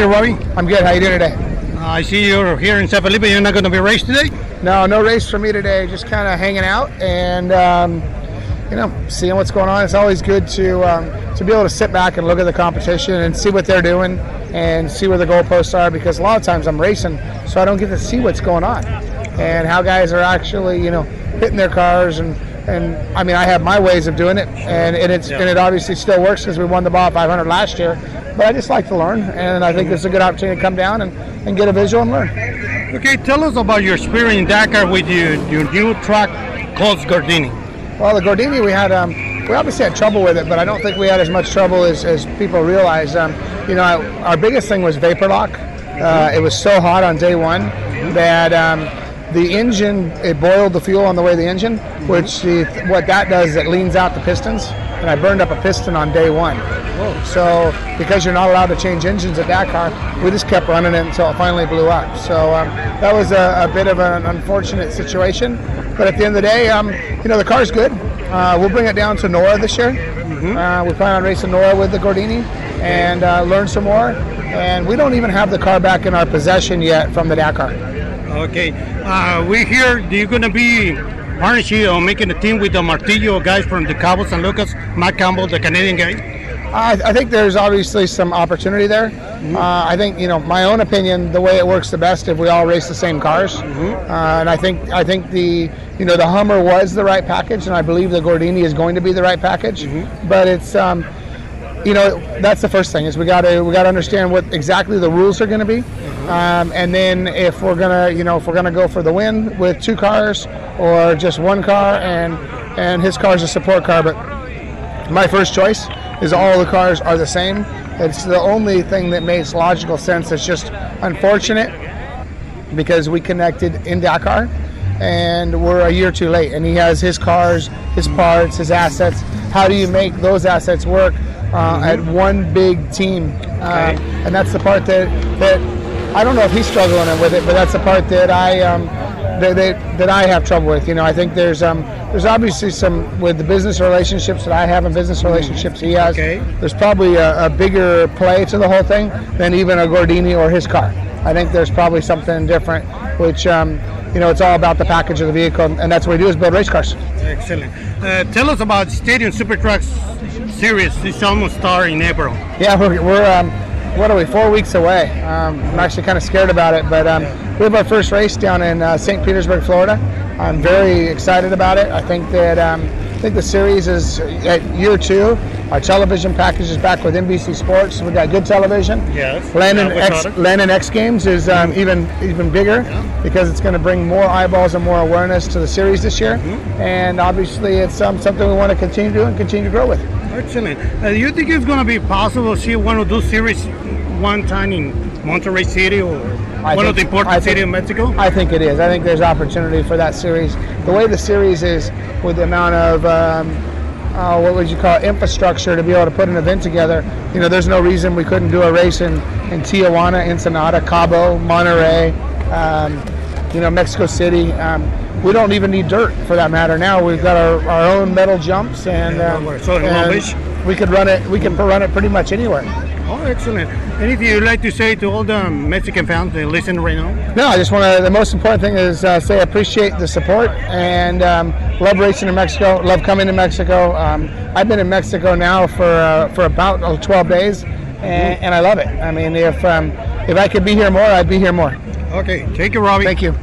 you, Robby? I'm good. How you doing today? I see you're here in San Felipe. You're not going to be raced today? No race for me today. Just kind of hanging out and seeing what's going on. It's always good to be able to sit back and look at the competition and see what they're doing and see where the goalposts are, because a lot of times I'm racing, so I don't get to see what's going on and how guys are actually hitting their cars and I mean, I have my ways of doing it, and it obviously still works because we won the BALA 500 last year. But I just like to learn, and I think it's a good opportunity to come down and get a visual and learn. Okay, tell us about your experience in Dakar with your new truck called Gordini. Well, the Gordini we obviously had trouble with it, but I don't think we had as much trouble as people realize. Our biggest thing was vapor lock. It was so hot on day one that the engine, it boiled the fuel on the way to the engine, which what that does is it leans out the pistons, and I burned up a piston on day one. Whoa. So because you're not allowed to change engines at Dakar, we just kept running it until it finally blew up. So that was a bit of an unfortunate situation, but at the end of the day, the car's good. We'll bring it down to Nora this year. We plan on racing Nora with the Gordini and learn some more, and we don't even have the car back in our possession yet from the Dakar. Okay, we hear you're going to be partnership or making a team with the Martillo guys from the Cabo San Lucas, Matt Campbell, the Canadian guy. I think there's obviously some opportunity there. I think my own opinion, the way it works the best if we all race the same cars. And I think the the Hummer was the right package, and I believe the Gordini is going to be the right package. But it's that's the first thing, is we got to understand what exactly the rules are going to be. And then if we're gonna go for the win with two cars or just one car, and his car is a support car. But my first choice is all the cars are the same. It's the only thing that makes logical sense. It's just unfortunate because we connected in Dakar and we're a year too late, and he has his cars, his parts, his assets. How do you make those assets work at one big team? And that's the part that I don't know if he's struggling with it, but that's the part that I have trouble with. I think there's obviously some with the business relationships that I have and business relationships he has. There's probably a bigger play to the whole thing than even a Gordini or his car. I think there's probably something different, which it's all about the package of the vehicle, and that's what we do, is build race cars. Excellent. Tell us about Stadium Super Trucks Series. It's almost starting in April. Yeah, we're what are we, 4 weeks away? I'm actually kind of scared about it, but we have our first race down in St. Petersburg, Florida. I'm very excited about it. I think the series is at year 2. Our television package is back with NBC Sports. We got good television. Yes. Landon X Games is even bigger because it's going to bring more eyeballs and more awareness to the series this year. And obviously, it's something we want to continue to do and continue to grow with. Excellent. Do you think it's going to be possible to see one of those series one time in Monterrey City or one of the important cities in Mexico? I think it is. I think there's opportunity for that series. The way the series is, with the amount of what would you call it, infrastructure to be able to put an event together, there's no reason we couldn't do a race in Tijuana, Ensenada, Cabo, Monterrey, Mexico City. We don't even need dirt for that matter now. We've got our own metal jumps, and we could run it. We can run it pretty much anywhere. Oh, excellent. Anything you'd like to say to all the Mexican fans that listen right now? No, I just want to, the most important thing is say I appreciate the support and love racing in Mexico, love coming to Mexico. I've been in Mexico now for about 12 days, and I love it. I mean, if I could be here more, I'd be here more. Okay, thank you, Robby. Thank you.